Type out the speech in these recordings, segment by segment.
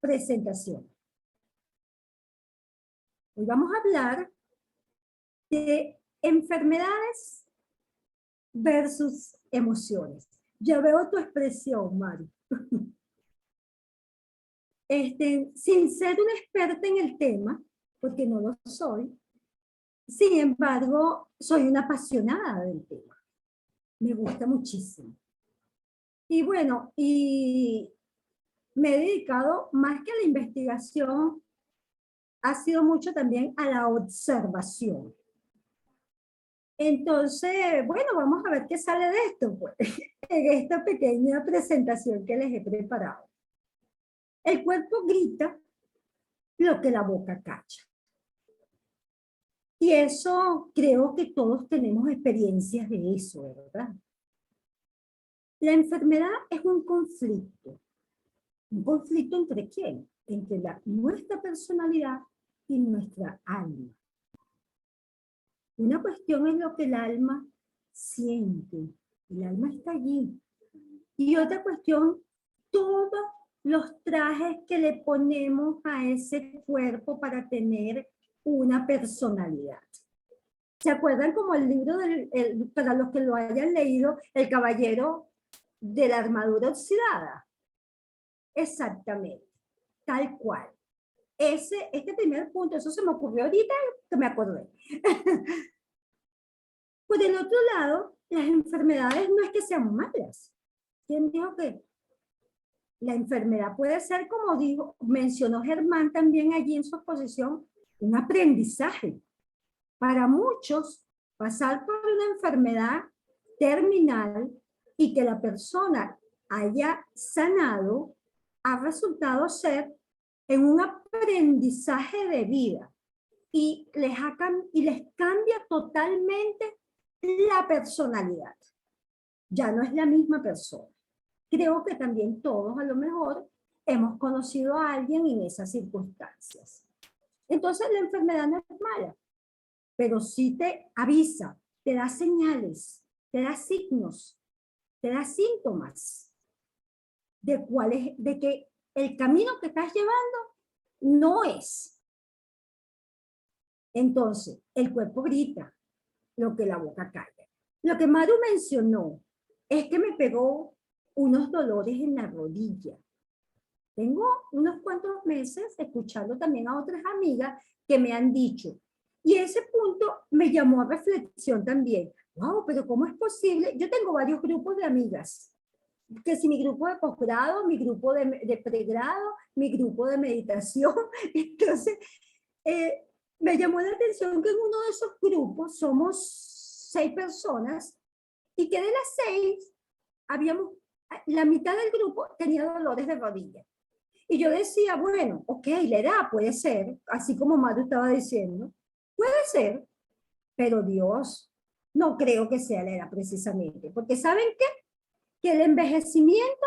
presentación. Hoy vamos a hablar de enfermedades versus emociones. Ya veo tu expresión, Mari. Sin ser una experta en el tema, porque no lo soy, sin embargo, soy una apasionada del tema. Me gusta muchísimo. Y bueno, me he dedicado más que a la investigación, ha sido mucho también a la observación. Entonces, bueno, vamos a ver qué sale de esto, pues, en esta pequeña presentación que les he preparado. El cuerpo grita lo que la boca calla. Y eso, creo que todos tenemos experiencias de eso, ¿verdad? La enfermedad es un conflicto. ¿Un conflicto entre quién? Entre nuestra personalidad y nuestra alma. Una cuestión es lo que el alma siente. El alma está allí. Y otra cuestión, todos los trajes que le ponemos a ese cuerpo para tener una personalidad. ¿Se acuerdan como el libro, para los que lo hayan leído, El caballero de la armadura oxidada? Exactamente, tal cual. Este primer punto, eso se me ocurrió ahorita que me acordé. Por el otro lado, las enfermedades no es que sean malas. ¿Quién dijo que la enfermedad puede ser, como mencionó Germán también allí en su exposición, un aprendizaje? Para muchos, pasar por una enfermedad terminal y que la persona haya sanado ha resultado ser en un aprendizaje de vida y les cambia totalmente la personalidad. Ya no es la misma persona. Creo que también todos a lo mejor hemos conocido a alguien en esas circunstancias. Entonces la enfermedad no es mala, pero sí te avisa, te da señales, te da signos, te da síntomas de que el camino que estás llevando no es. Entonces, el cuerpo grita lo que la boca calla. Lo que Maru mencionó es que me pegó unos dolores en la rodilla. Tengo unos cuantos meses escuchando también a otras amigas que me han dicho, y ese punto me llamó a reflexión también. Wow, pero ¿cómo es posible? Yo tengo varios grupos de amigas, que si mi grupo de posgrado, mi grupo de pregrado, mi grupo de meditación. Entonces, me llamó la atención que en uno de esos grupos somos 6 personas y que de las 6 la mitad del grupo tenía dolores de rodilla. Y yo decía, bueno, ok, la edad puede ser, así como Maru estaba diciendo, puede ser, pero Dios, no creo que sea la edad precisamente, porque ¿saben qué? Que el envejecimiento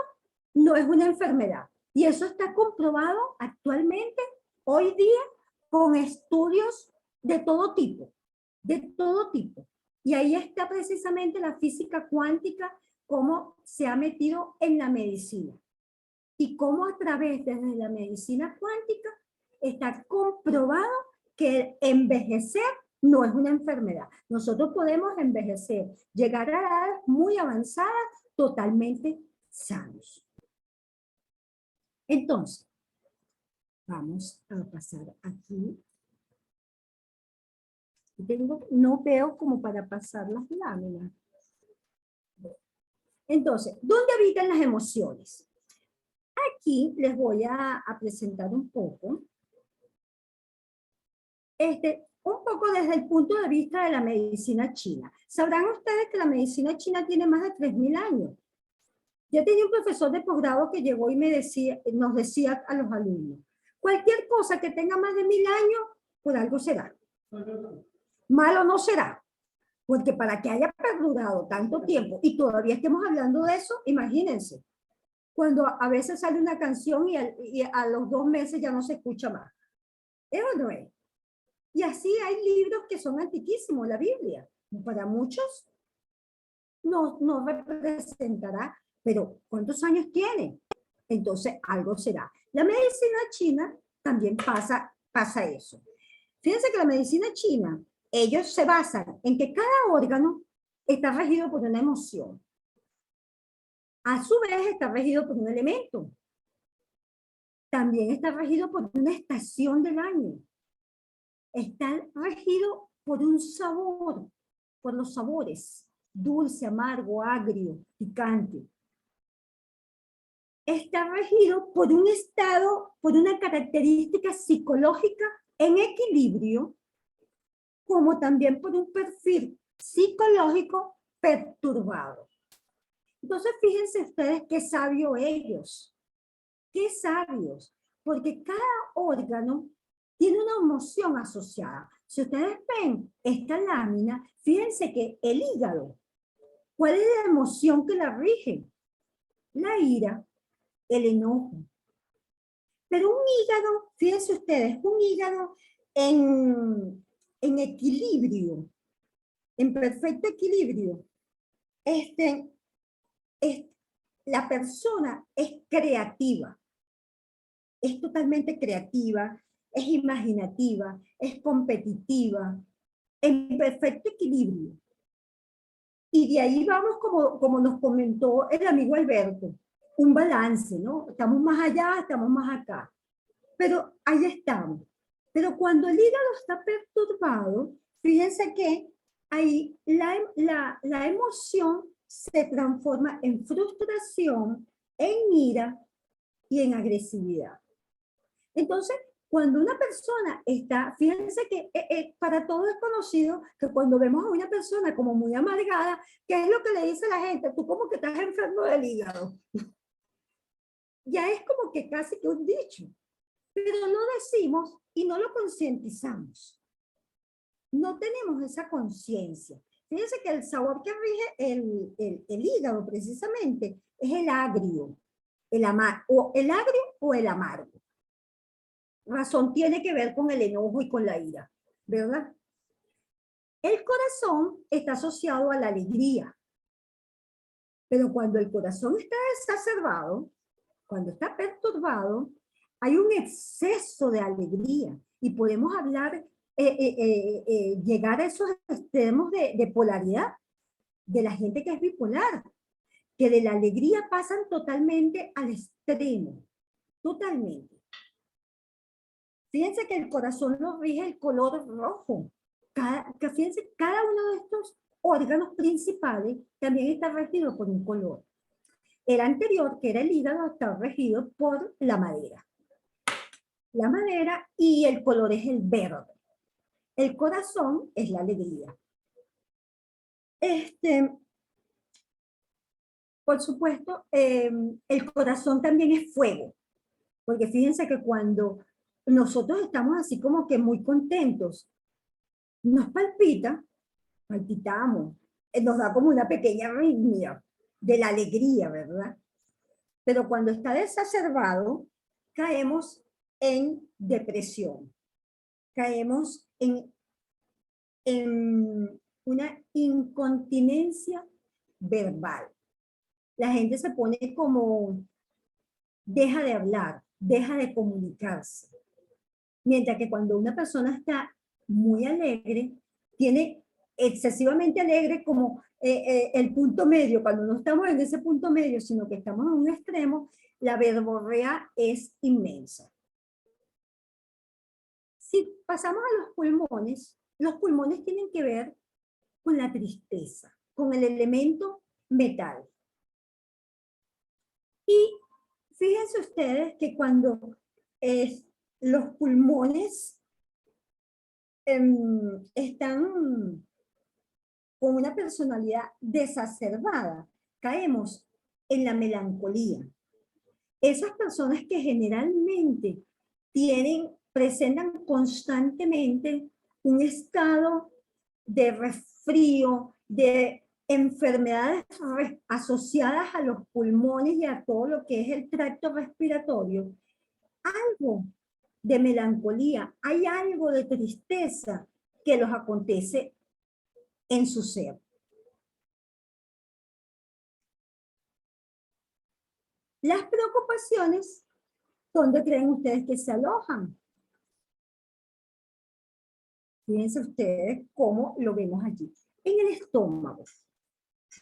no es una enfermedad. Y eso está comprobado actualmente, hoy día, con estudios de todo tipo, de todo tipo. Y ahí está precisamente la física cuántica, cómo se ha metido en la medicina. Y cómo a través de la medicina cuántica está comprobado que envejecer no es una enfermedad. Nosotros podemos envejecer, llegar a edades muy avanzadas, totalmente sanos. Entonces, vamos a pasar aquí. No veo como para pasar las láminas. Entonces, ¿dónde habitan las emociones? Aquí les voy a presentar un poco. Un poco desde el punto de vista de la medicina china. Sabrán ustedes que la medicina china tiene más de 3000 años. Yo tenía un profesor de posgrado que llegó y nos decía a los alumnos, cualquier cosa que tenga más de 1000 años, por algo será. Malo no será, porque para que haya perdurado tanto tiempo y todavía estemos hablando de eso, imagínense, cuando a veces sale una canción y a los 2 meses ya no se escucha más. ¿Eso no es? Y así hay libros que son antiquísimos, la Biblia. Para muchos no representará, pero ¿cuántos años tiene? Entonces algo será. La medicina china también pasa eso. Fíjense que la medicina china, ellos se basan en que cada órgano está regido por una emoción. A su vez está regido por un elemento. También está regido por una estación del año. Está regido por un sabor, por los sabores, dulce, amargo, agrio, picante. Está regido por un estado, por una característica psicológica en equilibrio, como también por un perfil psicológico perturbado. Entonces, fíjense ustedes qué sabios ellos, qué sabios, porque cada órgano tiene una emoción asociada. Si ustedes ven esta lámina, fíjense que el hígado, ¿cuál es la emoción que la rige? La ira, el enojo. Pero un hígado, fíjense ustedes, un hígado en equilibrio, en perfecto equilibrio, la persona es creativa, es totalmente creativa, es imaginativa, es competitiva, en perfecto equilibrio. Y de ahí vamos, como nos comentó el amigo Alberto, un balance, ¿no? Estamos más allá, estamos más acá. Pero ahí estamos. Pero cuando el hígado está perturbado, fíjense que ahí la emoción se transforma en frustración, en ira y en agresividad. Entonces, cuando una persona está, fíjense que para todos es conocido que cuando vemos a una persona como muy amargada, ¿qué es lo que le dice la gente? Tú como que estás enfermo del hígado. Ya es como que casi que un dicho, pero lo decimos y no lo concientizamos. No tenemos esa conciencia. Fíjense que el sabor que rige el hígado precisamente es el agrio, o el agrio o el amargo. Razón tiene que ver con el enojo y con la ira, ¿verdad? El corazón está asociado a la alegría, pero cuando el corazón está exacerbado, cuando está perturbado, hay un exceso de alegría y podemos hablar, llegar a esos extremos de polaridad de la gente que es bipolar, que de la alegría pasan totalmente al extremo, totalmente. Fíjense que el corazón lo rige el color rojo. Fíjense, cada uno de estos órganos principales también está regido por un color. El anterior, que era el hígado, está regido por la madera. La madera y el color es el verde. El corazón es la alegría. Por supuesto, el corazón también es fuego, porque fíjense que cuando nosotros estamos así como que muy contentos, nos palpitamos, nos da como una pequeña arritmia de la alegría, ¿verdad? Pero cuando está desacerbado, caemos en depresión, caemos en una incontinencia verbal. La gente se pone como, deja de hablar, deja de comunicarse. Mientras que cuando una persona está muy alegre, tiene excesivamente alegre como el punto medio, cuando no estamos en ese punto medio, sino que estamos en un extremo, la verborrea es inmensa. Si pasamos a los pulmones tienen que ver con la tristeza, con el elemento metal. Y fíjense ustedes que cuando los pulmones están con una personalidad desacerbada, caemos en la melancolía. Esas personas que generalmente presentan constantemente un estado de resfrío, de enfermedades asociadas a los pulmones y a todo lo que es el tracto respiratorio, algo de melancolía, hay algo de tristeza que los acontece en su ser. Las preocupaciones ¿Dónde creen ustedes que se alojan? Fíjense ustedes cómo lo vemos allí. En el estómago.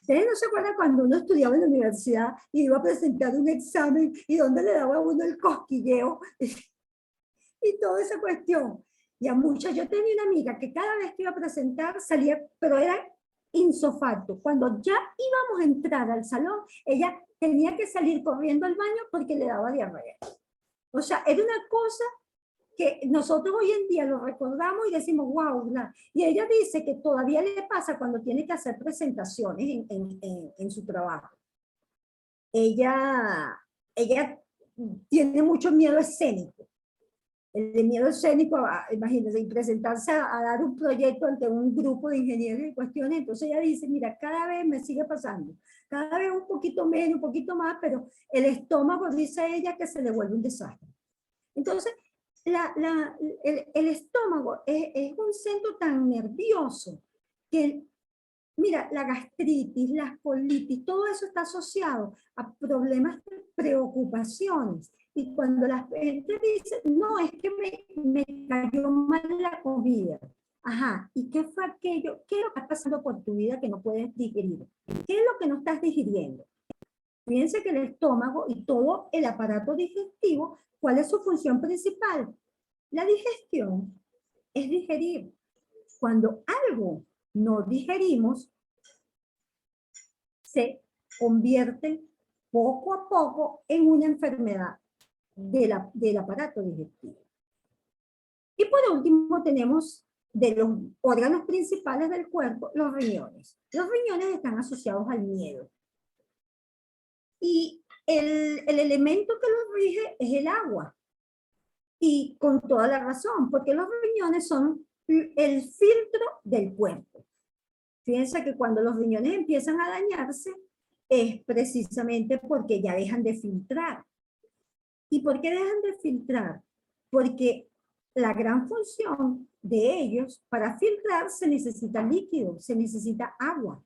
¿Ustedes no se acuerdan cuando uno estudiaba en la universidad y iba a presentar un examen y donde le daba a uno el cosquilleo y toda esa cuestión? Y a muchas, yo tenía una amiga que cada vez que iba a presentar salía, pero era insofacto. Cuando ya íbamos a entrar al salón, ella tenía que salir corriendo al baño porque le daba diarrea. O sea, era una cosa que nosotros hoy en día lo recordamos y decimos, wow, y ella dice que todavía le pasa cuando tiene que hacer presentaciones en su trabajo. Ella tiene mucho miedo escénico. El miedo escénico, imagínense, y presentarse a dar un proyecto ante un grupo de ingenieros y cuestiones, entonces ella dice, mira, cada vez me sigue pasando, cada vez un poquito menos, un poquito más, pero el estómago, dice ella, que se le vuelve un desastre. Entonces, el estómago es un centro tan nervioso que, mira, la gastritis, la colitis, todo eso está asociado a problemas de preocupaciones. Y cuando la gente dice, no, es que me cayó mal la comida. Ajá, ¿y qué fue aquello? ¿Qué es lo que está pasando por tu vida que no puedes digerir? ¿Qué es lo que no estás digiriendo? Fíjense que el estómago y todo el aparato digestivo, ¿cuál es su función principal? La digestión es digerir. Cuando algo no digerimos, se convierte poco a poco en una enfermedad del aparato digestivo. Y por último tenemos de los órganos principales del cuerpo, los riñones. Los riñones están asociados al miedo. Y el elemento que los rige es el agua. Y con toda la razón, porque los riñones son el filtro del cuerpo. Fíjense que cuando los riñones empiezan a dañarse, es precisamente porque ya dejan de filtrar. ¿Y por qué dejan de filtrar? Porque la gran función de ellos, para filtrar, se necesita líquido, se necesita agua.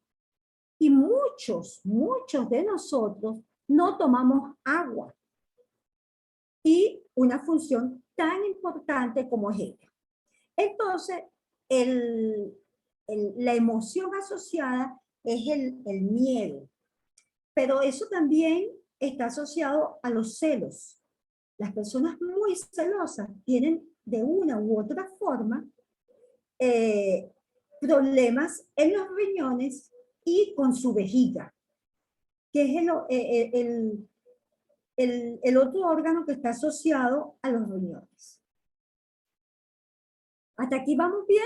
Y muchos de nosotros no tomamos agua. Y una función tan importante como es ella. Entonces, la emoción asociada es el miedo, pero eso también está asociado a los celos. Las personas muy celosas tienen de una u otra forma problemas en los riñones y con su vejiga, que es el otro órgano que está asociado a los riñones. ¿Hasta aquí vamos bien?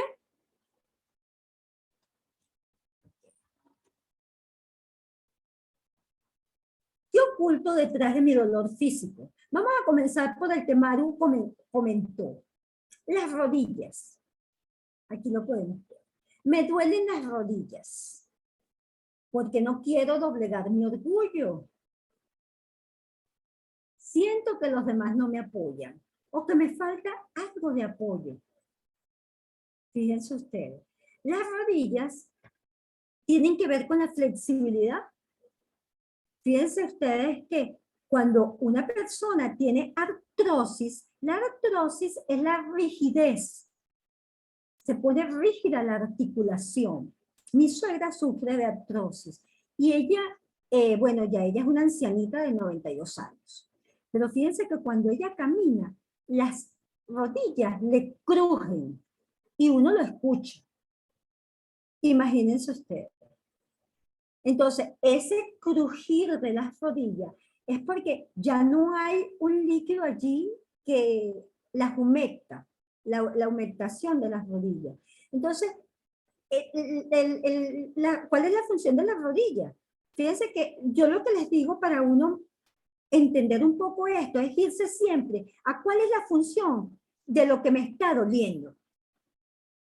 ¿Qué oculto detrás de mi dolor físico? Vamos a comenzar por el que Maru comentó. Las rodillas. Aquí lo podemos ver. Me duelen las rodillas porque no quiero doblegar mi orgullo. Siento que los demás no me apoyan o que me falta algo de apoyo. Fíjense ustedes. Las rodillas tienen que ver con la flexibilidad. Fíjense ustedes que cuando una persona tiene artrosis, la artrosis es la rigidez. Se pone rígida la articulación. Mi suegra sufre de artrosis y ella, bueno, ya ella es una ancianita de 92 años. Pero fíjense que cuando ella camina, las rodillas le crujen y uno lo escucha. Imagínense ustedes. Entonces, ese crujir de las rodillas es porque ya no hay un líquido allí que las humecta, la humectación de las rodillas. Entonces, ¿cuál es la función de las rodillas? Fíjense que yo lo que les digo para uno entender un poco esto es irse siempre a cuál es la función de lo que me está doliendo.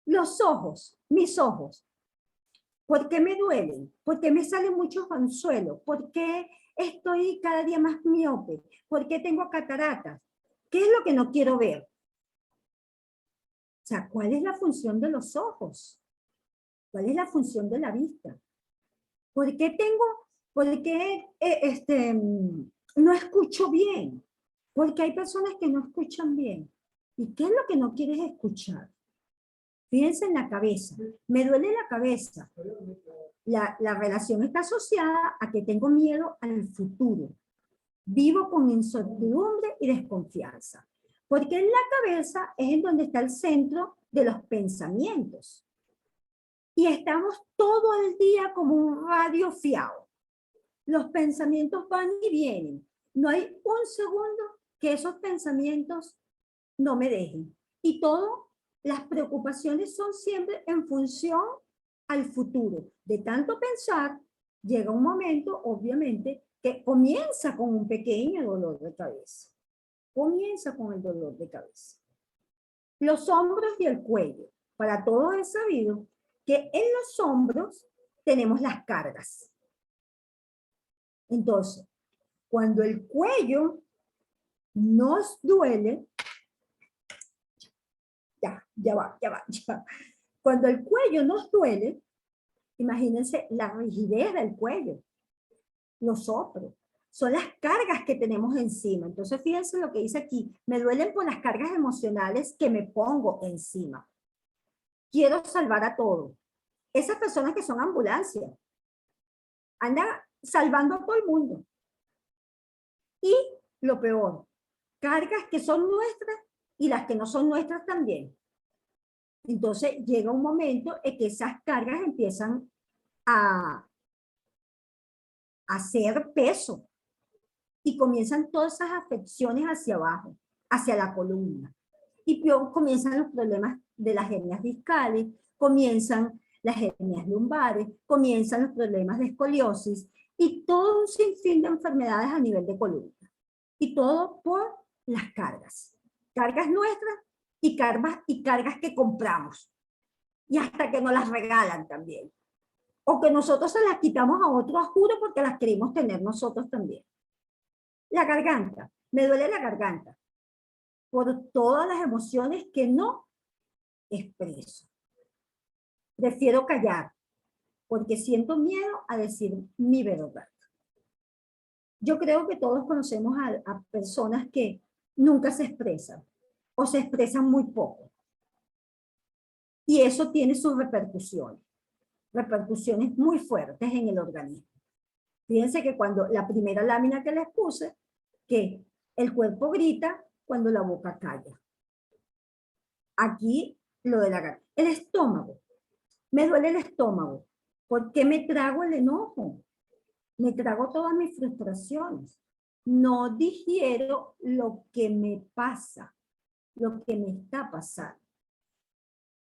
Los ojos, mis ojos. ¿Por qué me duelen? ¿Por qué me salen muchos anzuelos? ¿Por qué estoy cada día más miope? ¿Por qué tengo cataratas? ¿Qué es lo que no quiero ver? O sea, ¿cuál es la función de los ojos? ¿Cuál es la función de la vista? ¿Por qué no escucho bien? Porque hay personas que no escuchan bien. ¿Y qué es lo que no quieres escuchar? Fíjense en la cabeza. Me duele la cabeza. La relación está asociada a que tengo miedo al futuro. Vivo con incertidumbre y desconfianza. Porque en la cabeza es en donde está el centro de los pensamientos. Y estamos todo el día como un radio fiado. Los pensamientos van y vienen. No hay un segundo que esos pensamientos no me dejen. Y todo, las preocupaciones son siempre en función al futuro. De tanto pensar, llega un momento, obviamente, que comienza con un pequeño dolor de cabeza. Comienza con el dolor de cabeza. Los hombros y el cuello. Para todos es sabido que en los hombros tenemos las cargas. Entonces, cuando el cuello nos duele, ya va. Cuando el cuello nos duele, imagínense la rigidez del cuello, los hombros, son las cargas que tenemos encima. Entonces, fíjense lo que dice aquí, me duelen por las cargas emocionales que me pongo encima. Quiero salvar a todos. Esas personas que son ambulancias, andan salvando a todo el mundo. Y lo peor, cargas que son nuestras y las que no son nuestras también. Entonces llega un momento en que esas cargas empiezan a hacer peso y comienzan todas esas afecciones hacia abajo, hacia la columna. Y comienzan los problemas de las hernias discales, comienzan las hernias lumbares, comienzan los problemas de escoliosis y todo un sinfín de enfermedades a nivel de columna. Y todo por las cargas. Cargas nuestras y cargas que compramos. Y hasta que nos las regalan también. O que nosotros se las quitamos a otro a juro porque las queremos tener nosotros también. La garganta. Me duele la garganta. Por todas las emociones que no expreso. Prefiero callar. Porque siento miedo a decir mi verdad. Yo creo que todos conocemos a personas que nunca se expresan o se expresan muy poco. Y eso tiene sus repercusiones muy fuertes en el organismo. Fíjense que cuando la primera lámina que les puse, que el cuerpo grita cuando la boca calla. Aquí lo de la garganta. El estómago. Me duele el estómago. ¿Por qué me trago el enojo? Me trago todas mis frustraciones. No digiero lo que me pasa, lo que me está pasando.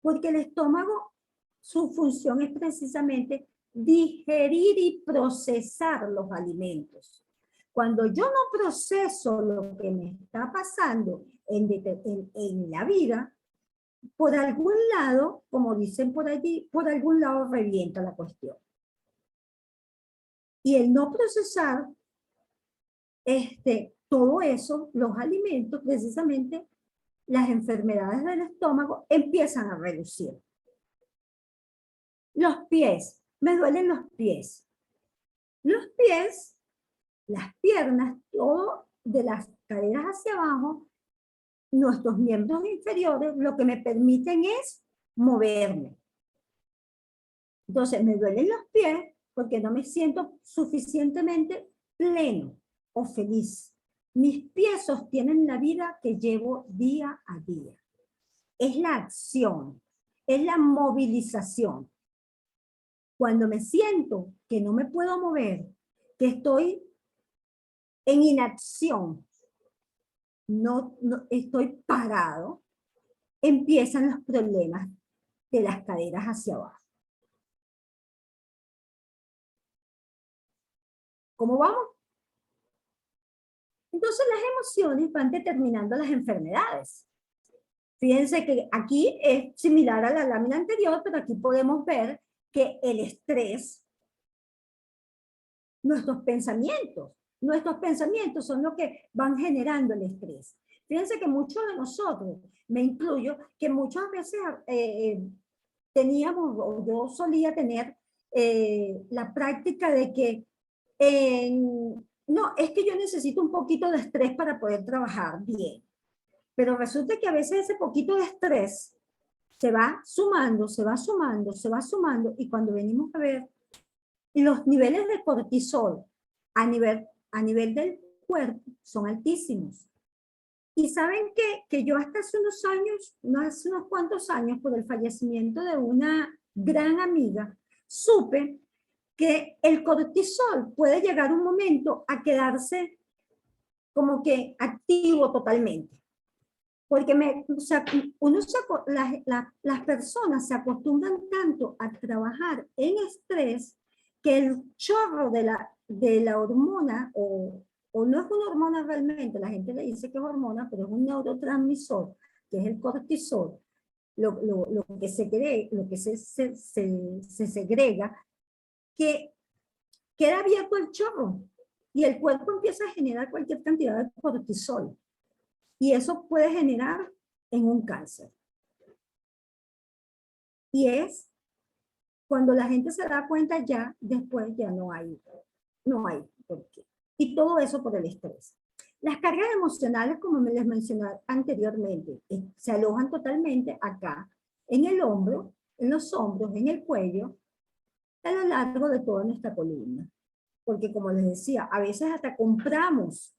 Porque el estómago, su función es precisamente digerir y procesar los alimentos. Cuando yo no proceso lo que me está pasando en la vida, por algún lado, como dicen por allí, por algún lado revienta la cuestión. Y el no procesar todo eso, los alimentos, precisamente las enfermedades del estómago empiezan a reducir. Los pies, me duelen los pies. Los pies, las piernas, todo de las caderas hacia abajo, nuestros miembros inferiores, lo que me permiten es moverme. Entonces me duelen los pies porque no me siento suficientemente pleno o feliz. Mis pies sostienen la vida que llevo día a día. Es la acción, es la movilización. Cuando me siento que no me puedo mover, que estoy en inacción, no estoy parado, empiezan los problemas de las caderas hacia abajo. ¿Cómo vamos? Entonces las emociones van determinando las enfermedades. Fíjense que aquí es similar a la lámina anterior, pero aquí podemos ver que el estrés, nuestros pensamientos son los que van generando el estrés. Fíjense que muchos de nosotros, me incluyo, que muchas veces teníamos, o yo solía tener la práctica de que en no, es que yo necesito un poquito de estrés para poder trabajar bien. Pero resulta que a veces ese poquito de estrés se va sumando, se va sumando, se va sumando, y cuando venimos a ver los niveles de cortisol a nivel del cuerpo son altísimos. Y saben que yo hasta hace unos años, no hace unos cuantos años, por el fallecimiento de una gran amiga, supe que el cortisol puede llegar un momento a quedarse como que activo totalmente. Porque o sea, las personas se acostumbran tanto a trabajar en estrés que el chorro de la hormona, o no es una hormona realmente, la gente le dice que es hormona, pero es un neurotransmisor, que es el cortisol, lo que se cree, lo que se segrega, que queda abierto el chorro y el cuerpo empieza a generar cualquier cantidad de cortisol. Y eso puede generar en un cáncer. Y es cuando la gente se da cuenta ya, después ya no hay por qué. Y todo eso por el estrés. Las cargas emocionales, como me les mencioné anteriormente, se alojan totalmente acá, en el hombro, en los hombros, en el cuello, a lo largo de toda nuestra columna. Porque como les decía, a veces hasta compramos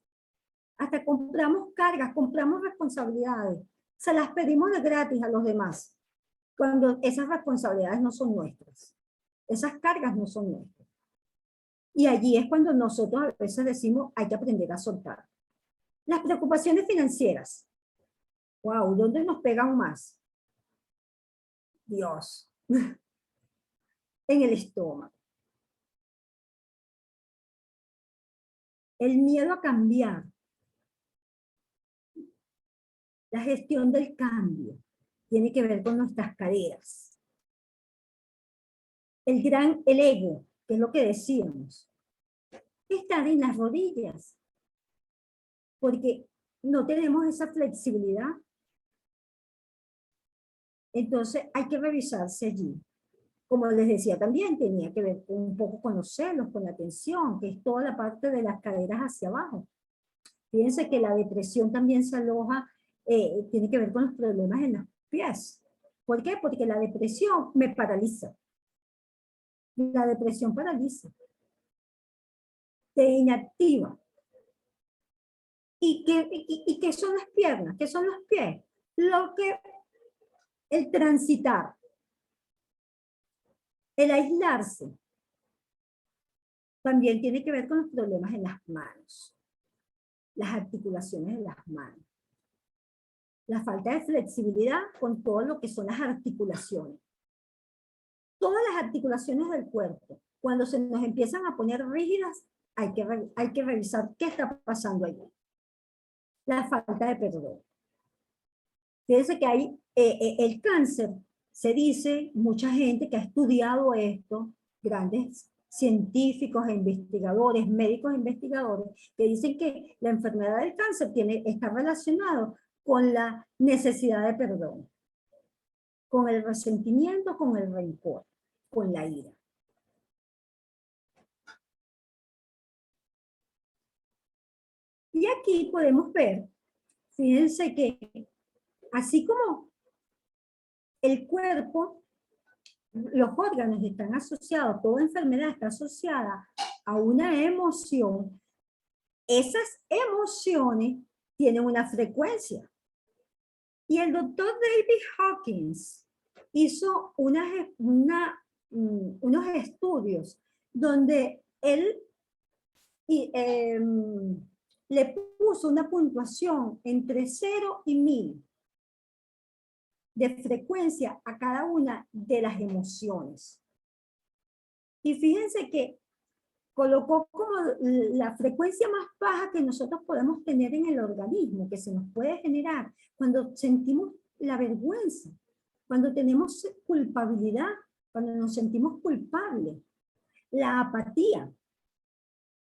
cargas, compramos responsabilidades, se las pedimos de gratis a los demás, cuando esas responsabilidades no son nuestras, esas cargas no son nuestras. Y allí es cuando nosotros a veces decimos, hay que aprender a soltar. Las preocupaciones financieras, wow, ¿dónde nos pegan más? Dios, en el estómago. El miedo a cambiar, la gestión del cambio, tiene que ver con nuestras caderas. El ego, que es lo que decíamos, está en las rodillas, porque no tenemos esa flexibilidad. Entonces hay que revisarse allí. Como les decía también, tenía que ver un poco con los celos, con la tensión, que es toda la parte de las caderas hacia abajo. Fíjense que la depresión también se aloja, tiene que ver con los problemas en los pies. ¿Por qué? Porque la depresión me paraliza. La depresión paraliza, te inactiva. ¿Y qué son las piernas? ¿Qué son los pies? El transitar, el aislarse, también tiene que ver con los problemas en las manos, las articulaciones de las manos, la falta de flexibilidad con todo lo que son las articulaciones. Todas las articulaciones del cuerpo, cuando se nos empiezan a poner rígidas, hay que revisar qué está pasando allí. La falta de perdón. Fíjense que hay el cáncer, se dice, mucha gente que ha estudiado esto, grandes científicos e investigadores, médicos e investigadores, que dicen que la enfermedad del cáncer está relacionado con la necesidad de perdón, con el resentimiento, con el rencor, con la ira. Y aquí podemos ver, fíjense que así como el cuerpo, los órganos están asociados, toda enfermedad está asociada a una emoción, esas emociones tienen una frecuencia. Y el doctor David Hawkins hizo unos estudios donde él le puso una puntuación entre 0 y 1000 de frecuencia a cada una de las emociones. Y fíjense que colocó como la frecuencia más baja que nosotros podemos tener en el organismo, que se nos puede generar cuando sentimos la vergüenza, cuando tenemos culpabilidad, cuando nos sentimos culpables, la apatía,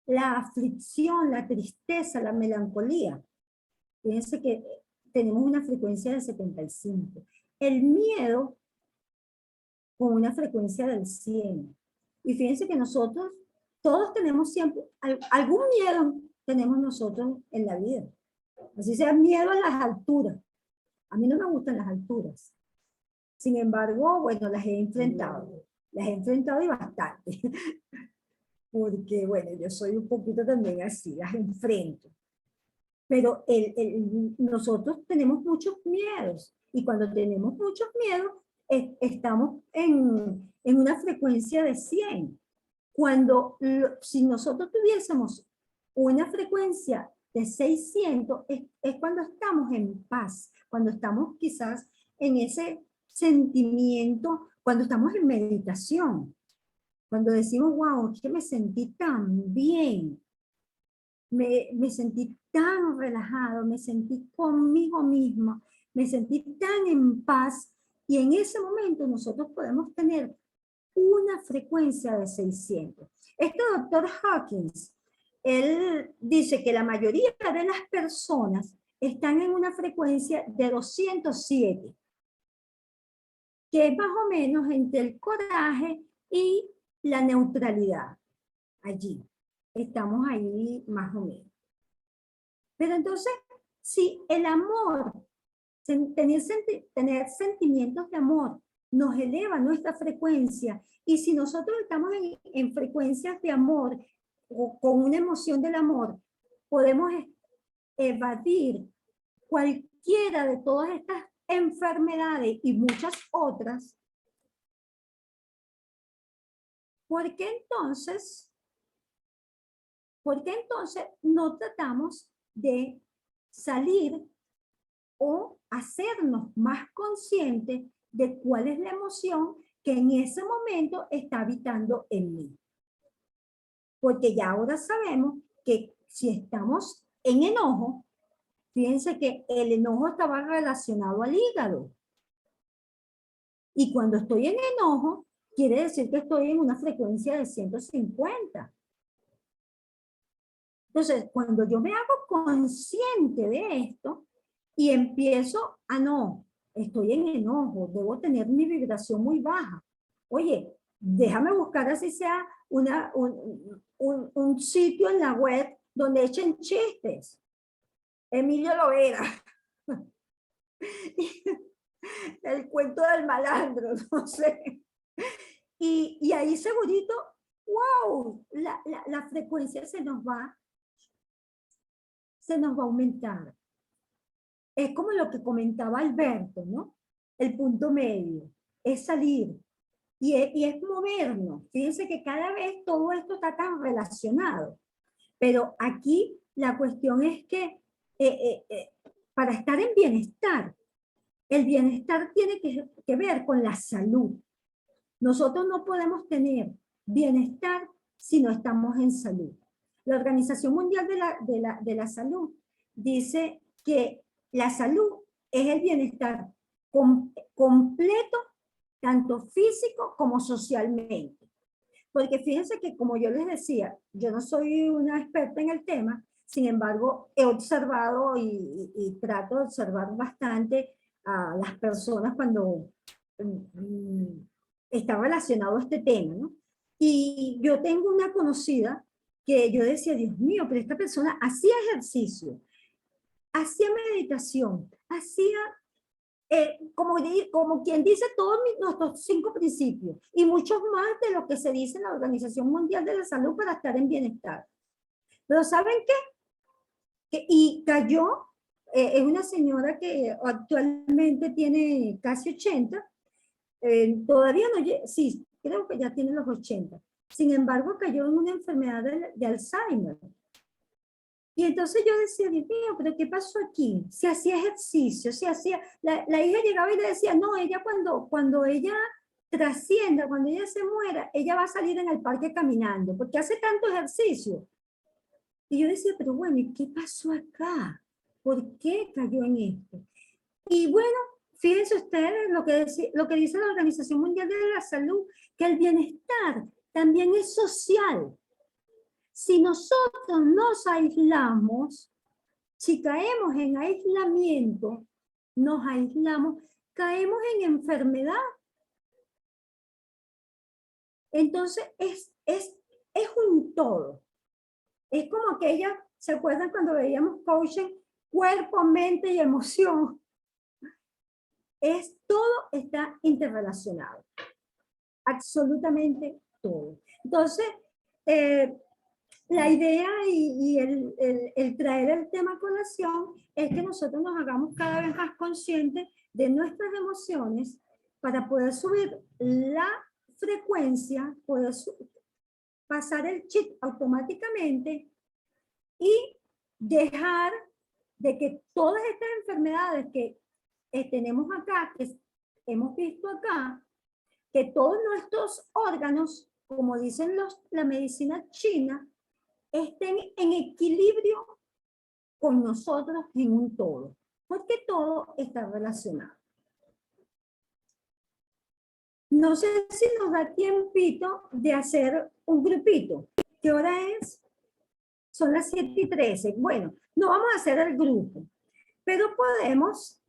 la aflicción, la tristeza, la melancolía. Fíjense que tenemos una frecuencia de 75. El miedo con una frecuencia del 100. Y fíjense que nosotros todos tenemos siempre, algún miedo tenemos nosotros en la vida. Así sea miedo a las alturas. A mí no me gustan las alturas. Sin embargo, bueno, las he enfrentado. Las he enfrentado y bastante. Porque, bueno, yo soy un poquito también así, las enfrento. Pero nosotros tenemos muchos miedos. Y cuando tenemos muchos miedos, estamos en una frecuencia de 100. Si nosotros tuviésemos una frecuencia de 600, es cuando estamos en paz, cuando estamos quizás en ese sentimiento, cuando estamos en meditación, cuando decimos, wow, es que me sentí tan bien, me sentí tan relajado, me sentí conmigo misma, me sentí tan en paz, y en ese momento nosotros podemos tener una frecuencia de 600. Este doctor Hawkins, él dice que la mayoría de las personas están en una frecuencia de 207, que es más o menos entre el coraje y la neutralidad. Allí, estamos ahí más o menos. Pero entonces, si el amor, tener sentimientos de amor, nos eleva nuestra frecuencia, y si nosotros estamos en frecuencias de amor, o con una emoción del amor, podemos evadir cualquiera de todas estas enfermedades y muchas otras. ¿Por qué entonces no tratamos de salir o hacernos más conscientes de cuál es la emoción que en ese momento está habitando en mí? Porque ya ahora sabemos que si estamos en enojo, fíjense que el enojo estaba relacionado al hígado. Y cuando estoy en enojo, quiere decir que estoy en una frecuencia de 150. Entonces, cuando yo me hago consciente de esto y empiezo a no, estoy en enojo, debo tener mi vibración muy baja. Oye, déjame buscar así sea un sitio en la web donde echen chistes. Emilio Lovera. El cuento del malandro, no sé. Y ahí segurito, wow, la frecuencia se nos va a aumentar. Es como lo que comentaba Alberto, ¿no? El punto medio es salir y es movernos. Fíjense que cada vez todo esto está tan relacionado. Pero aquí la cuestión es que para estar en bienestar, el bienestar tiene que ver con la salud. Nosotros no podemos tener bienestar si no estamos en salud. La Organización Mundial de la Salud dice que la salud es el bienestar completo, tanto físico como socialmente. Porque fíjense que, como yo les decía, yo no soy una experta en el tema, sin embargo, he observado y trato de observar bastante a las personas cuando está relacionado a este tema, ¿no? Y yo tengo una conocida que yo decía, Dios mío, pero esta persona hacía ejercicio, hacía meditación, hacía, como quien dice, todos nuestros 5 principios y muchos más de lo que se dice en la Organización Mundial de la Salud para estar en bienestar. Pero ¿saben qué? Y cayó, es una señora que actualmente tiene casi 80, todavía no, sí, creo que ya tiene los 80. Sin embargo, cayó en una enfermedad de Alzheimer. Y entonces yo decía, Dios mío, pero ¿qué pasó aquí? Se hacía ejercicio, se hacía, la hija llegaba y le decía, no, ella cuando ella trascienda, cuando ella se muera, ella va a salir en el parque caminando, porque hace tanto ejercicio. Y yo decía, pero bueno, ¿y qué pasó acá? ¿Por qué cayó en esto? Y bueno, fíjense ustedes lo que dice la Organización Mundial de la Salud, que el bienestar también es social. Si nosotros nos aislamos, si caemos en aislamiento, nos aislamos, caemos en enfermedad. Entonces, es un todo. Es como aquella, ¿se acuerdan cuando veíamos coaching? Cuerpo, mente y emoción. Todo está interrelacionado. Absolutamente todo. Entonces, la idea y el traer el tema a colación es que nosotros nos hagamos cada vez más conscientes de nuestras emociones para poder subir la frecuencia, poder pasar el chip automáticamente y dejar de que todas estas enfermedades que tenemos acá, que hemos visto acá, que todos nuestros órganos, como dicen la medicina china, estén en equilibrio con nosotros en un todo, porque todo está relacionado. No sé si nos da tiempito de hacer un grupito. ¿Qué hora es? Son las 7:13. Bueno, no vamos a hacer el grupo, pero podemos,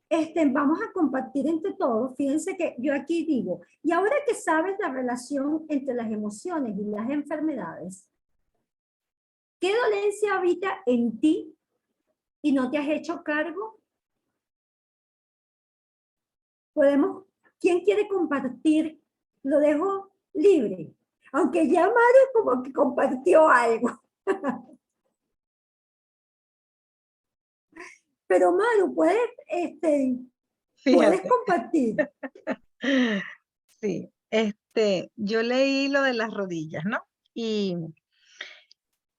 vamos a compartir entre todos. Fíjense que yo aquí digo, y ahora que sabes la relación entre las emociones y las enfermedades, ¿qué dolencia habita en ti y no te has hecho cargo? Podemos, ¿quién quiere compartir? Lo dejo libre, aunque ya Mario como que compartió algo. Pero Maru, puedes compartir. Sí, yo leí lo de las rodillas, ¿no? Y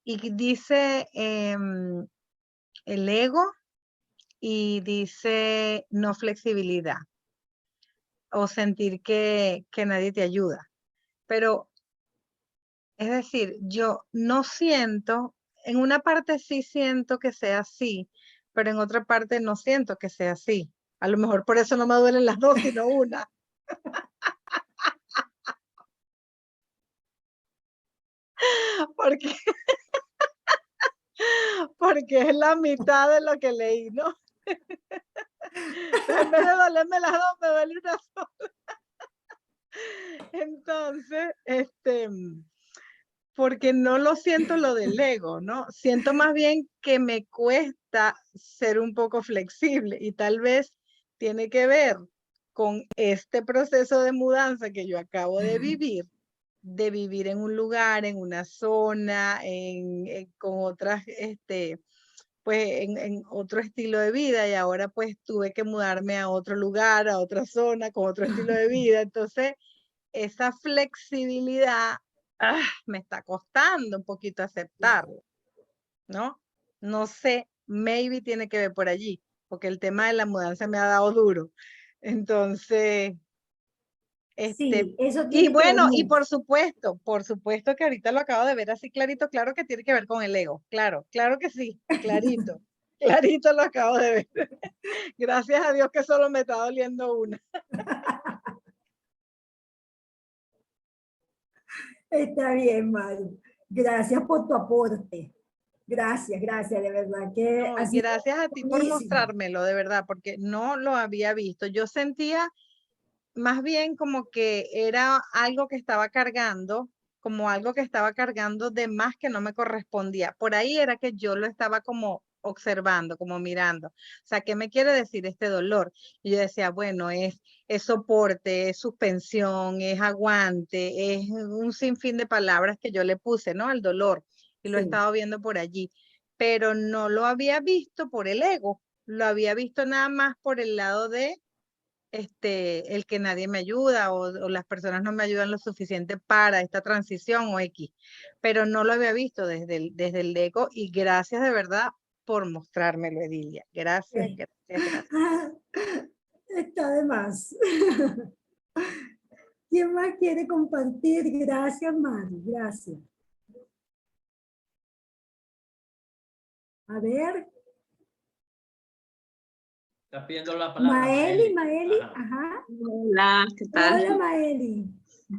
dice el ego y dice no flexibilidad o sentir que nadie te ayuda. Pero, es decir, yo no siento, en una parte sí siento que sea así, pero en otra parte no siento que sea así. A lo mejor por eso no me duelen las dos, sino una. Porque, porque es la mitad de lo que leí, ¿no? En vez de dolerme las dos, me duele una sola. Entonces, porque no lo siento lo del ego, ¿no? Siento más bien que me cuesta ser un poco flexible y tal vez tiene que ver con este proceso de mudanza que yo acabo de vivir en un lugar, en una zona, con otras, pues en otro estilo de vida y ahora pues tuve que mudarme a otro lugar, a otra zona, con otro estilo de vida. Entonces, esa flexibilidad me está costando un poquito aceptarlo, ¿no? No sé, maybe tiene que ver por allí, porque el tema de la mudanza me ha dado duro. Entonces, Sí, eso y tiene que ver bueno, y mucho. por supuesto que ahorita lo acabo de ver así clarito, claro que tiene que ver con el ego, claro, claro que sí, clarito, clarito lo acabo de ver. Gracias a Dios que solo me está doliendo una. Está bien, Maru. Gracias por tu aporte. Gracias, gracias, de verdad que No, ha y sido gracias a ti por buenísimo. mostrármelo, de verdad, porque no lo había visto. Yo sentía más bien como que era algo que estaba cargando, como algo que estaba cargando de más que no me correspondía. Por ahí era que yo lo estaba como observando, como mirando. O sea, ¿qué me quiere decir este dolor? Y yo decía, bueno, es soporte, es suspensión, es aguante, es un sinfín de palabras que yo le puse, ¿no? Al dolor. Y lo he Sí. estado viendo por allí. Pero no lo había visto por el ego, lo había visto nada más por el lado de el que nadie me ayuda o las personas no me ayudan lo suficiente para esta transición o X, pero no lo había visto desde el ego y gracias de verdad por mostrármelo, Edilia. Gracias, gracias, gracias. Está de más. ¿Quién más quiere compartir? Gracias, Mari. Gracias. A ver. Está pidiendo la palabra Maeli. Maeli, ajá. Hola, ¿qué tal? Hola, Maeli.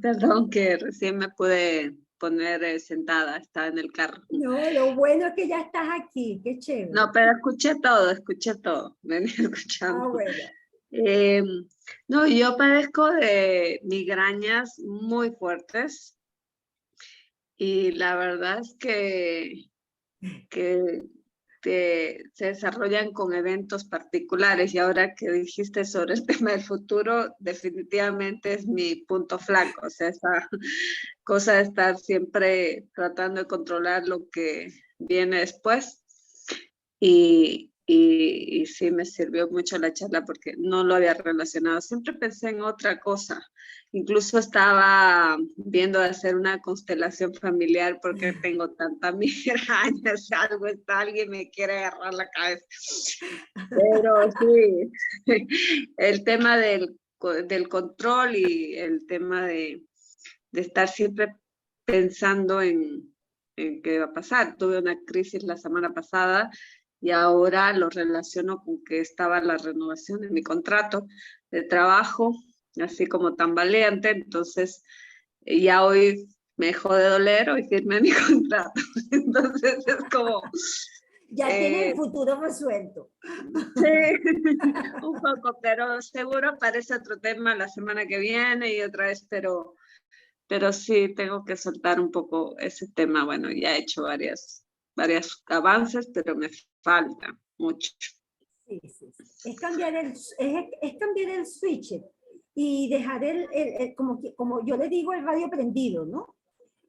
Perdón que recién me pude poner sentada, estaba en el carro. No, lo bueno es que ya estás aquí, qué chévere. No, pero escuché todo, venía escuchando. Ah, bueno. No, yo padezco de migrañas muy fuertes Y la verdad es que se desarrollan con eventos particulares. Y ahora que dijiste sobre el tema del futuro, definitivamente es mi punto flaco. O sea, esa cosa de estar siempre tratando de controlar lo que viene después. Y sí me sirvió mucho la charla porque no lo había relacionado. Siempre pensé en otra cosa. Incluso estaba viendo de hacer una constelación familiar porque tengo tanta migraña, si algo está, alguien me quiere agarrar la cabeza. Pero sí, el tema del control y el tema de estar siempre pensando en qué va a pasar. Tuve una crisis la semana pasada y ahora lo relaciono con que estaba la renovación de mi contrato de trabajo, así como tambaleante, entonces ya hoy me dejó de doler, hoy firmé mi contrato. Entonces es como... Ya tiene el futuro resuelto. Sí, un poco, pero seguro aparece otro tema la semana que viene y otra vez, pero sí tengo que soltar un poco ese tema. Bueno, ya he hecho varios avances, pero me falta mucho. Sí, sí, sí. Es cambiar el switch y dejar como yo le digo, el radio prendido, ¿no?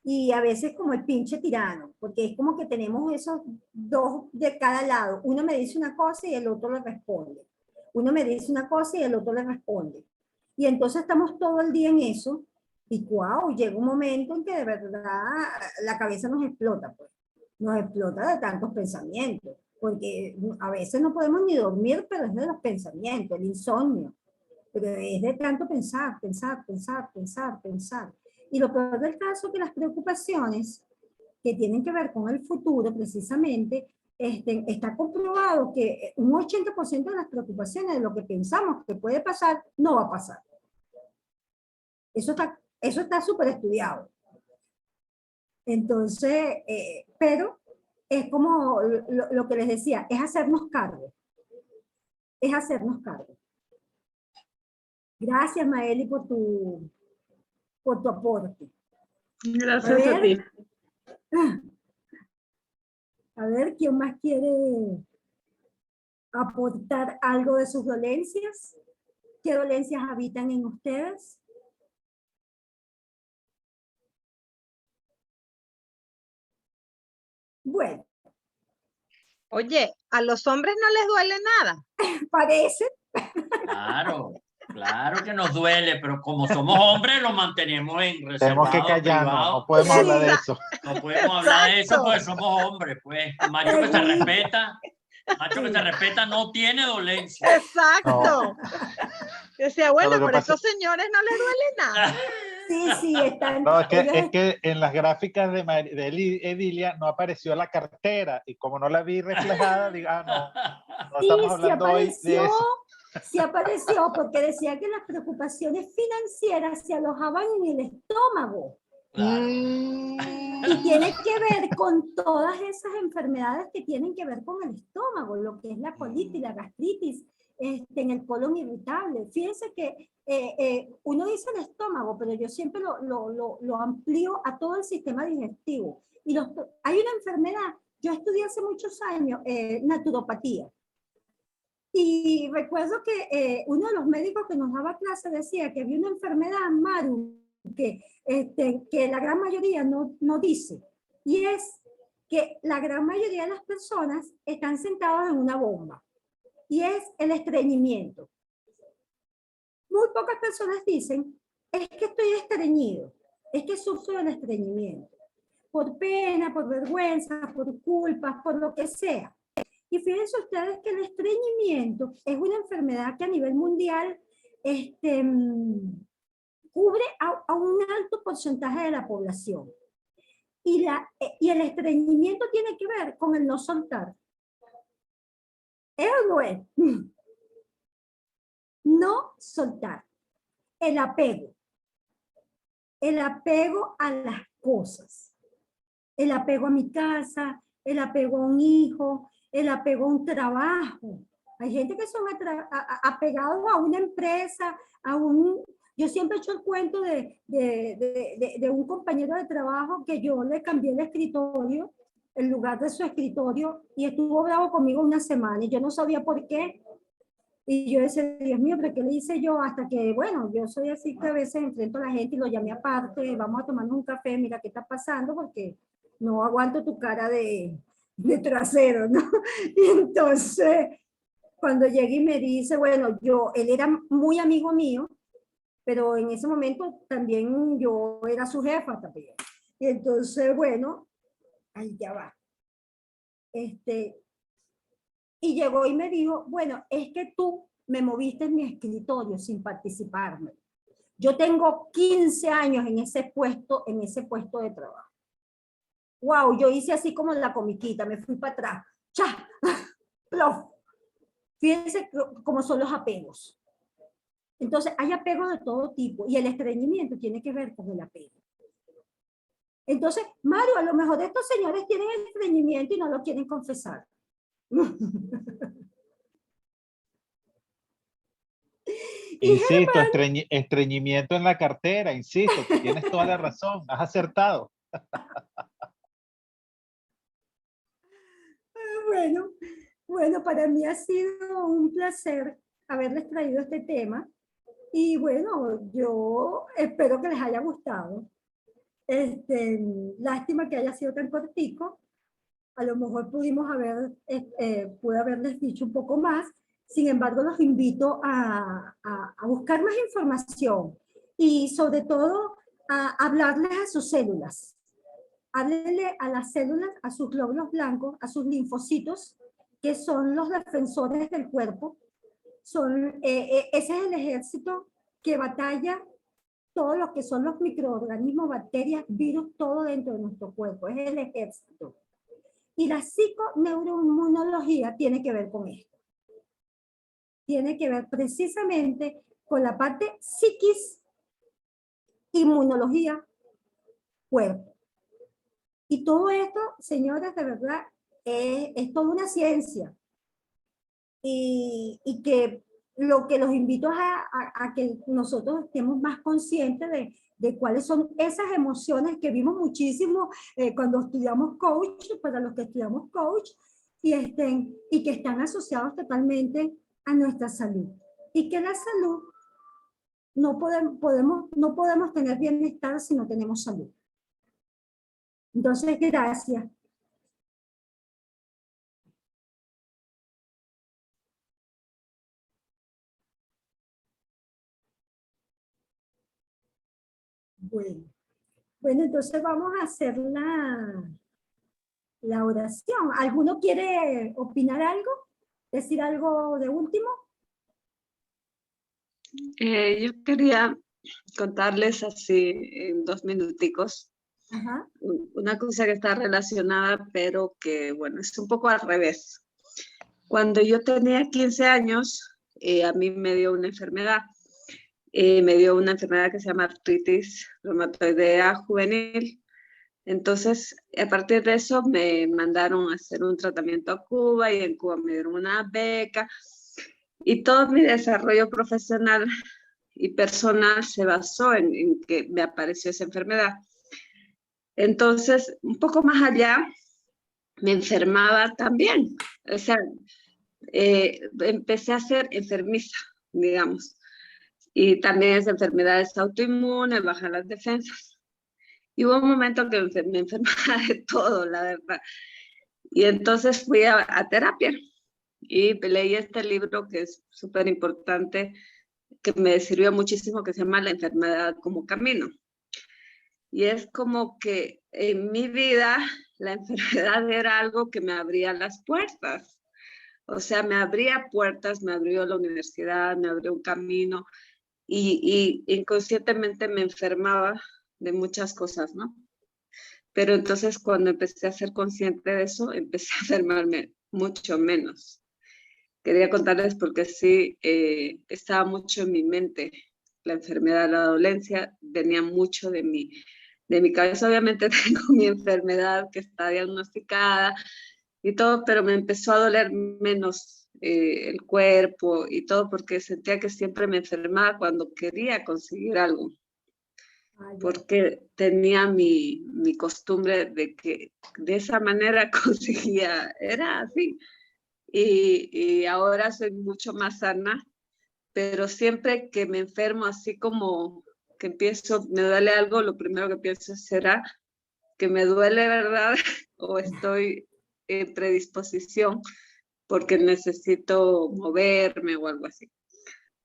Y a veces como el pinche tirano, porque es como que tenemos esos dos de cada lado. Uno me dice una cosa y el otro le responde. Uno me dice una cosa y el otro le responde. Y entonces estamos todo el día en eso y wow, llega un momento en que de verdad la cabeza nos explota, pues. Nos explota de tantos pensamientos, porque a veces no podemos ni dormir, pero es de los pensamientos, el insomnio. Pero es de tanto pensar, pensar, pensar, pensar, pensar. Y lo peor del caso es que las preocupaciones que tienen que ver con el futuro, precisamente, está comprobado que un 80% de las preocupaciones de lo que pensamos que puede pasar, no va a pasar. Eso está súper estudiado. Entonces, pero es como lo que les decía, es hacernos cargo. Es hacernos cargo. Gracias, Maeli, por tu aporte. Gracias a ti. A ver, ¿quién más quiere aportar algo de sus dolencias? ¿Qué dolencias habitan en ustedes? Bueno. Oye, ¿a los hombres no les duele nada? Parece. Claro, claro que nos duele, pero como somos hombres lo mantenemos en reservado, tenemos que callarnos, privado. no podemos hablar de eso. No podemos hablar de eso porque somos hombres, pues. Macho que se respeta, macho que se respeta no tiene dolencia. Exacto. No. Decía, bueno, No, pero a estos señores no les duele nada. Sí, sí, están. No, es que en las gráficas de Edilia no apareció la cartera y como no la vi reflejada, digo, no Sí, estamos hablando sí hoy de eso. Sí apareció porque decía que las preocupaciones financieras se alojaban en el estómago. Claro. Y tiene que ver con todas esas enfermedades que tienen que ver con el estómago, lo que es la colitis, la gastritis, en el colon irritable. Fíjense que uno dice el estómago, pero yo siempre lo amplío a todo el sistema digestivo. Y hay una enfermedad, yo estudié hace muchos años naturopatía. Y recuerdo que uno de los médicos que nos daba clase decía que había una enfermedad, Maru, que la gran mayoría no dice. Y es que la gran mayoría de las personas están sentadas en una bomba. Y es el estreñimiento. Muy pocas personas dicen, es que estoy estreñido, es que sufro del estreñimiento. Por pena, por vergüenza, por culpas, por lo que sea. Y fíjense ustedes que el estreñimiento es una enfermedad que a nivel mundial cubre a un alto porcentaje de la población. Y el estreñimiento tiene que ver con el no soltar. ¿Es o no es? No soltar. El apego. El apego a las cosas. El apego a mi casa, el apego a un hijo, el apego a un trabajo. Hay gente que son apegados a una empresa, Yo siempre he hecho el cuento de un compañero de trabajo que yo le cambié el escritorio, el lugar de su escritorio, y estuvo bravo conmigo una semana, y yo no sabía por qué. Y yo decía, Dios mío, ¿pero qué le hice yo? Hasta que, bueno, yo soy así que a veces enfrento a la gente y lo llamé aparte, vamos a tomarnos un café, mira qué está pasando, porque no aguanto tu cara de trasero, ¿no? Y entonces, cuando llegué y me dice, bueno, él era muy amigo mío, pero en ese momento también yo era su jefa también. Y entonces, bueno, ahí ya va. Y llegó y me dijo, bueno, es que tú me moviste en mi escritorio sin participarme. Yo tengo 15 años en ese puesto de trabajo. Wow, yo hice así como en la comiquita, me fui para atrás. ¡Cha! ¡Plof! Fíjense cómo son los apegos. Entonces, hay apegos de todo tipo y el estreñimiento tiene que ver con el apego. Entonces, Mario, a lo mejor estos señores tienen estreñimiento y no lo quieren confesar. Insisto, estreñimiento en la cartera, insisto, tienes toda la razón, has acertado. Bueno, para mí ha sido un placer haberles traído este tema y bueno, yo espero que les haya gustado. Lástima que haya sido tan cortico, a lo mejor pude haberles dicho un poco más. Sin embargo, los invito a buscar más información y sobre todo a hablarles a sus células. Háblenle a las células, a sus glóbulos blancos, a sus linfocitos, que son los defensores del cuerpo. Ese es el ejército que batalla todo lo que son los microorganismos, bacterias, virus, todo dentro de nuestro cuerpo. Es el ejército. Y la psiconeuroinmunología tiene que ver con esto. Tiene que ver precisamente con la parte psiquis, inmunología, cuerpo. Y todo esto, señoras, de verdad, es toda una ciencia. Y que lo que los invito a que nosotros estemos más conscientes de cuáles son esas emociones que vimos muchísimo cuando estudiamos coach, para los que estudiamos coach, y que están asociados totalmente a nuestra salud. Y que la salud no podemos tener bienestar si no tenemos salud. Entonces, gracias. Bueno, entonces vamos a hacer la oración. ¿Alguno quiere opinar algo? ¿Decir algo de último? Yo quería contarles así en 2 minuticos. Ajá. Una cosa que está relacionada, pero que, bueno, es un poco al revés. Cuando yo tenía 15 años, a mí me dio una enfermedad. Me dio una enfermedad que se llama artritis reumatoidea juvenil. Entonces, a partir de eso, me mandaron a hacer un tratamiento a Cuba y en Cuba me dieron una beca. Y todo mi desarrollo profesional y personal se basó en que me apareció esa enfermedad. Entonces, un poco más allá, me enfermaba también. O sea, empecé a ser enfermiza, digamos. Y también es enfermedades autoinmunes, bajan las defensas. Y hubo un momento que me enfermaba de todo, la verdad. Y entonces fui a terapia y leí este libro que es súper importante, que me sirvió muchísimo, que se llama La enfermedad como camino. Y es como que en mi vida la enfermedad era algo que me abría las puertas. O sea, me abría puertas, me abrió la universidad, me abrió un camino y inconscientemente me enfermaba de muchas cosas, ¿no? Pero entonces cuando empecé a ser consciente de eso, empecé a enfermarme mucho menos. Quería contarles porque sí, estaba mucho en mi mente la enfermedad, la dolencia, venía mucho de mi cabeza. Obviamente tengo mi enfermedad que está diagnosticada y todo, pero me empezó a doler menos el cuerpo y todo, porque sentía que siempre me enfermaba cuando quería conseguir algo, Ay, ya. porque tenía mi costumbre de que de esa manera conseguía, era así. Y ahora soy mucho más sana, pero siempre que me enfermo, así como que empiezo, me duele algo, lo primero que pienso será que me duele, ¿verdad? O estoy en predisposición porque necesito moverme o algo así.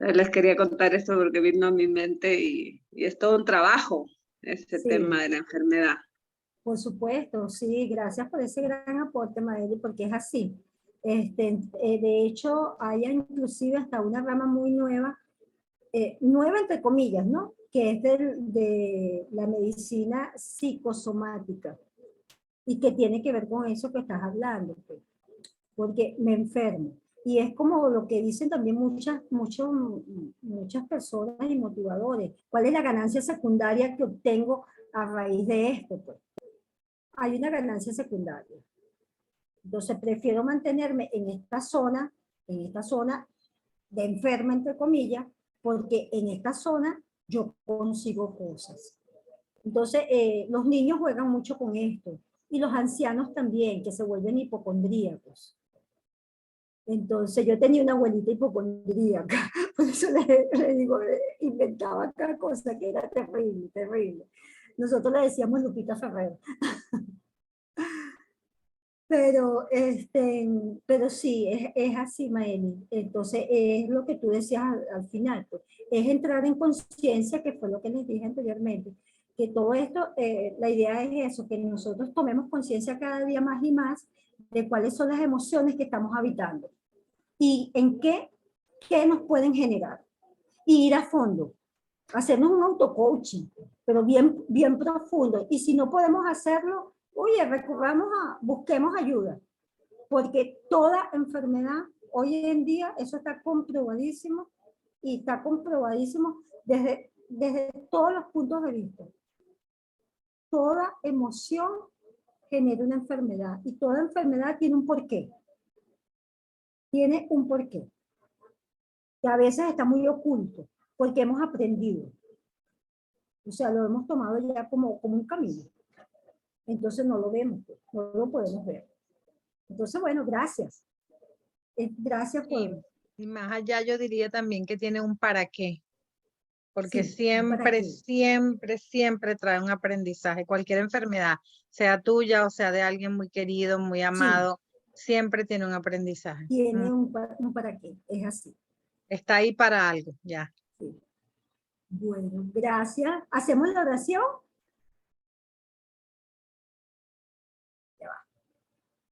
Les quería contar esto porque vino a mi mente y es todo un trabajo este Sí. tema de la enfermedad. Por supuesto, sí, gracias por ese gran aporte, Maeli, porque es así. De hecho, hay inclusive hasta una rama muy nueva, nueva entre comillas, ¿no? Que es de la medicina psicosomática y que tiene que ver con eso que estás hablando, pues, porque me enfermo. Y es como lo que dicen también muchas personas y motivadores. ¿Cuál es la ganancia secundaria que obtengo a raíz de esto? Pues hay una ganancia secundaria. Entonces prefiero mantenerme en esta zona de enferma, entre comillas, porque en esta zona yo consigo cosas. Entonces, los niños juegan mucho con esto y los ancianos también, que se vuelven hipocondríacos. Entonces, yo tenía una abuelita hipocondríaca, por eso le digo, inventaba cada cosa que era terrible, terrible. Nosotros le decíamos Lupita Ferrer. Pero sí, es así, Maeli. Entonces, es lo que tú decías al final, pues, es entrar en conciencia, que fue lo que les dije anteriormente, que todo esto, la idea es eso, que nosotros tomemos conciencia cada día más y más de cuáles son las emociones que estamos habitando y en qué nos pueden generar. Y ir a fondo, hacernos un auto-coaching, pero bien, bien profundo. Y si no podemos hacerlo, oye, busquemos ayuda, porque toda enfermedad, hoy en día, eso está comprobadísimo y está comprobadísimo desde todos los puntos de vista. Toda emoción genera una enfermedad y toda enfermedad tiene un porqué. Tiene un porqué, que a veces está muy oculto, porque hemos aprendido. O sea, lo hemos tomado ya como un camino. Entonces no lo vemos, no lo podemos ver. Entonces, bueno, gracias. Gracias por... Y más allá yo diría también que tiene un para qué, porque Sí, ¿para siempre, qué? siempre, siempre trae un aprendizaje. Cualquier enfermedad, sea tuya o sea de alguien muy querido, muy Sí, amado, siempre tiene un aprendizaje. tiene un para qué, es así. Está ahí para algo, ya. Sí. Bueno, gracias. ¿Hacemos la oración?